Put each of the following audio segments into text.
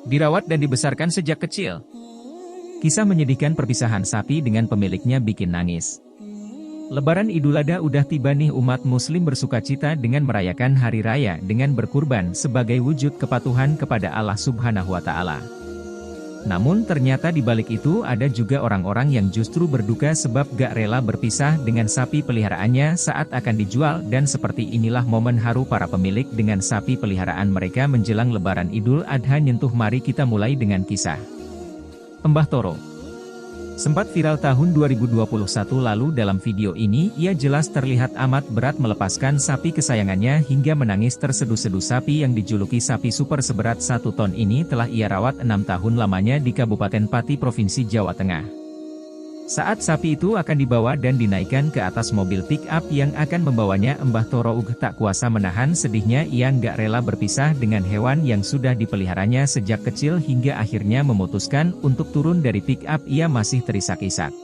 Dirawat dan dibesarkan sejak kecil. Kisah menyedihkan perpisahan sapi dengan pemiliknya bikin nangis. Lebaran Idul Adha udah tiba nih, umat muslim bersukacita dengan merayakan hari raya dengan berkurban sebagai wujud kepatuhan kepada Allah Subhanahu wa Ta'ala. Namun ternyata di balik itu ada juga orang-orang yang justru berduka sebab gak rela berpisah dengan sapi peliharaannya saat akan dijual, dan seperti inilah momen haru para pemilik dengan sapi peliharaan mereka menjelang Lebaran Idul Adha nyentuh. Mari kita mulai dengan kisah Mbah Toro. Sempat viral tahun 2021 lalu. Dalam video ini, ia jelas terlihat amat berat melepaskan sapi kesayangannya hingga menangis terseduh-seduh. Sapi yang dijuluki sapi super seberat 1 ton ini telah ia rawat 6 tahun lamanya di Kabupaten Pati, Provinsi Jawa Tengah. Saat sapi itu akan dibawa dan dinaikkan ke atas mobil pick-up yang akan membawanya, Mbah Toro tak kuasa menahan sedihnya. Ia nggak rela berpisah dengan hewan yang sudah dipeliharanya sejak kecil hingga akhirnya memutuskan untuk turun dari pick-up. Ia masih terisak-isak.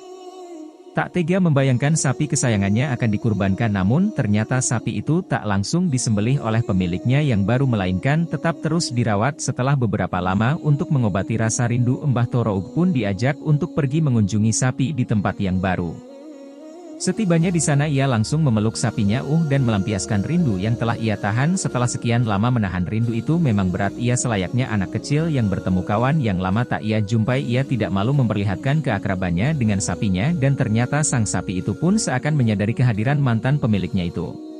Tak tega membayangkan sapi kesayangannya akan dikurbankan, namun ternyata sapi itu tak langsung disembelih oleh pemiliknya yang baru, melainkan tetap terus dirawat. Setelah beberapa lama untuk mengobati rasa rindu, Mbah Toro pun diajak untuk pergi mengunjungi sapi di tempat yang baru. Setibanya di sana ia langsung memeluk sapinya dan melampiaskan rindu yang telah ia tahan. Setelah sekian lama menahan rindu itu memang berat. Ia selayaknya anak kecil yang bertemu kawan yang lama tak ia jumpai. Ia tidak malu memperlihatkan keakrabannya dengan sapinya, dan ternyata sang sapi itu pun seakan menyadari kehadiran mantan pemiliknya itu.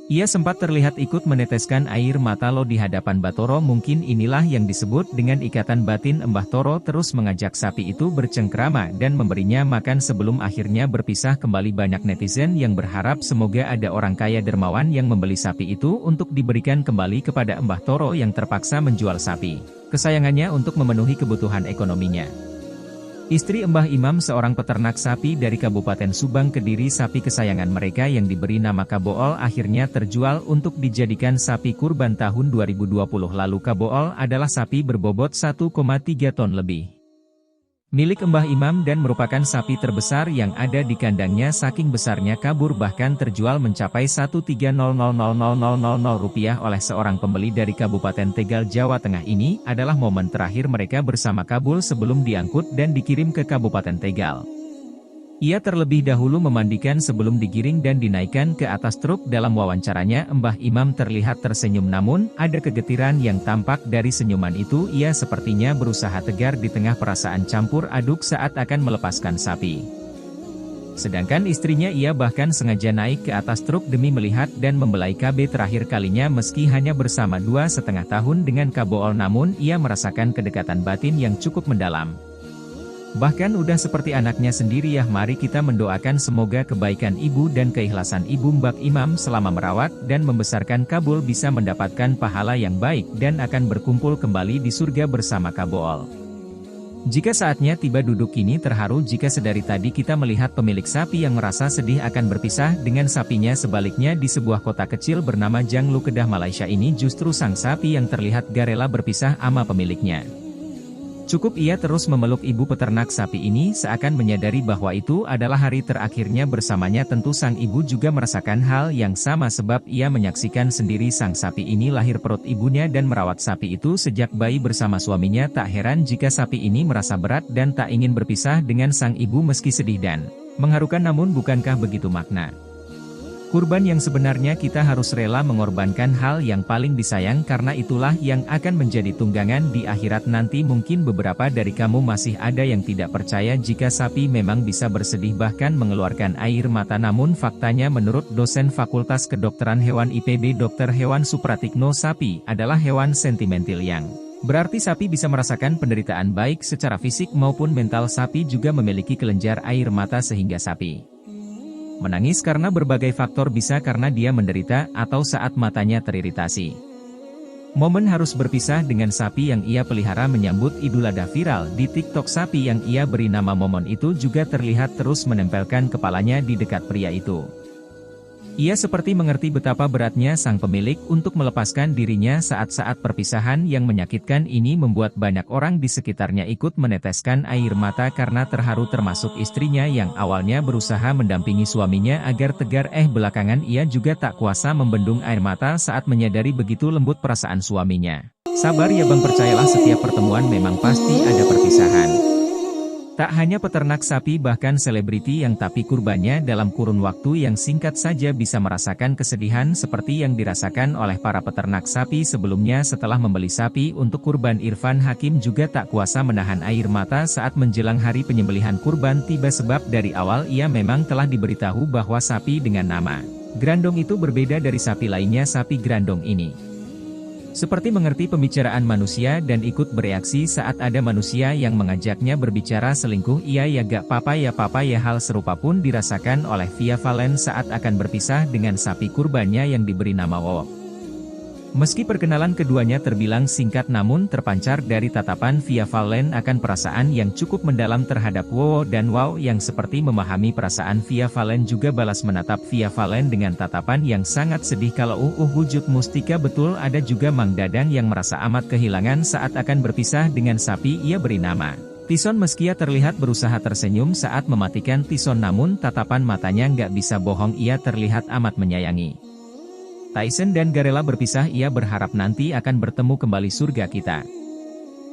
Ia sempat terlihat ikut meneteskan air mata di hadapan Mbah Toro. Mungkin inilah yang disebut dengan ikatan batin. Mbah Toro terus mengajak sapi itu bercengkrama dan memberinya makan sebelum akhirnya berpisah kembali. Banyak netizen yang berharap semoga ada orang kaya dermawan yang membeli sapi itu untuk diberikan kembali kepada Mbah Toro yang terpaksa menjual sapi kesayangannya untuk memenuhi kebutuhan ekonominya. Istri Mbah Imam, seorang peternak sapi dari Kabupaten Subang, Kediri, sapi kesayangan mereka yang diberi nama Kabool akhirnya terjual untuk dijadikan sapi kurban tahun 2020 lalu. Kabool adalah sapi berbobot 1,3 ton lebih. Milik Mbah Imam dan merupakan sapi terbesar yang ada di kandangnya. Saking besarnya Kabur bahkan terjual mencapai Rp1.300.000 oleh seorang pembeli dari Kabupaten Tegal, Jawa Tengah. Ini adalah momen terakhir mereka bersama Kabul sebelum diangkut dan dikirim ke Kabupaten Tegal. Ia terlebih dahulu memandikan sebelum digiring dan dinaikkan ke atas truk. Dalam wawancaranya, Mbah Imam terlihat tersenyum, namun ada kegetiran yang tampak dari senyuman itu. Ia sepertinya berusaha tegar di tengah perasaan campur aduk saat akan melepaskan sapi. Sedangkan istrinya, ia bahkan sengaja naik ke atas truk demi melihat dan membelai KB terakhir kalinya. Meski hanya bersama 2,5 tahun dengan Kabool, namun ia merasakan kedekatan batin yang cukup mendalam. Bahkan udah seperti anaknya sendiri ya. Mari kita mendoakan semoga kebaikan ibu dan keikhlasan ibu Mbah Imam selama merawat dan membesarkan Kabul bisa mendapatkan pahala yang baik dan akan berkumpul kembali di surga bersama Kabool. Jika saatnya tiba, duduk kini terharu jika sedari tadi kita melihat pemilik sapi yang merasa sedih akan berpisah dengan sapinya. Sebaliknya di sebuah kota kecil bernama Janglu, Kedah, Malaysia ini justru sang sapi yang terlihat gak rela berpisah sama pemiliknya. Cukup ia terus memeluk ibu peternak sapi ini seakan menyadari bahwa itu adalah hari terakhirnya bersamanya. Tentu sang ibu juga merasakan hal yang sama sebab ia menyaksikan sendiri sang sapi ini lahir perut ibunya dan merawat sapi itu sejak bayi bersama suaminya. Tak heran jika sapi ini merasa berat dan tak ingin berpisah dengan sang ibu meski sedih dan mengharukan. Namun bukankah begitu makna kurban yang sebenarnya? Kita harus rela mengorbankan hal yang paling disayang karena itulah yang akan menjadi tunggangan di akhirat nanti. Mungkin beberapa dari kamu masih ada yang tidak percaya jika sapi memang bisa bersedih bahkan mengeluarkan air mata. Namun faktanya menurut dosen Fakultas Kedokteran Hewan IPB Dr. Hewan Supratikno, sapi adalah hewan sentimental yang berarti sapi bisa merasakan penderitaan baik secara fisik maupun mental. Sapi juga memiliki kelenjar air mata sehingga sapi menangis karena berbagai faktor, bisa karena dia menderita atau saat matanya teriritasi. Momen harus berpisah dengan sapi yang ia pelihara menyambut Idul Adha viral di TikTok. Sapi yang ia beri nama Momon itu juga terlihat terus menempelkan kepalanya di dekat pria itu. Ia seperti mengerti betapa beratnya sang pemilik untuk melepaskan dirinya. Saat-saat perpisahan yang menyakitkan ini membuat banyak orang di sekitarnya ikut meneteskan air mata karena terharu, termasuk istrinya yang awalnya berusaha mendampingi suaminya agar tegar. Belakangan ia juga tak kuasa membendung air mata saat menyadari begitu lembut perasaan suaminya. Sabar ya bang, percayalah setiap pertemuan memang pasti ada perpisahan. Tak hanya peternak sapi, bahkan selebriti yang tapi kurbannya dalam kurun waktu yang singkat saja bisa merasakan kesedihan seperti yang dirasakan oleh para peternak sapi sebelumnya setelah membeli sapi untuk kurban. Irfan Hakim juga tak kuasa menahan air mata saat menjelang hari penyembelihan kurban tiba, sebab dari awal ia memang telah diberitahu bahwa sapi dengan nama Grandong itu berbeda dari sapi lainnya. Sapi Grandong ini seperti mengerti pembicaraan manusia dan ikut bereaksi saat ada manusia yang mengajaknya berbicara selingkuh. Iya ya gak papa ya papa ya. Hal serupa pun dirasakan oleh Via Valen saat akan berpisah dengan sapi kurbannya yang diberi nama Wowo. Meski perkenalan keduanya terbilang singkat, namun terpancar dari tatapan Via Valen akan perasaan yang cukup mendalam terhadap Wowo, dan Wow yang seperti memahami perasaan Via Valen juga balas menatap Via Valen dengan tatapan yang sangat sedih. Kalau wujud Mustika betul. Ada juga Mang Dadang yang merasa amat kehilangan saat akan berpisah dengan sapi ia beri nama Tison. Meski ia terlihat berusaha tersenyum saat mematikan Tison, namun tatapan matanya nggak bisa bohong, ia terlihat amat menyayangi Tyson dan gak rela berpisah. Ia berharap nanti akan bertemu kembali surga kita.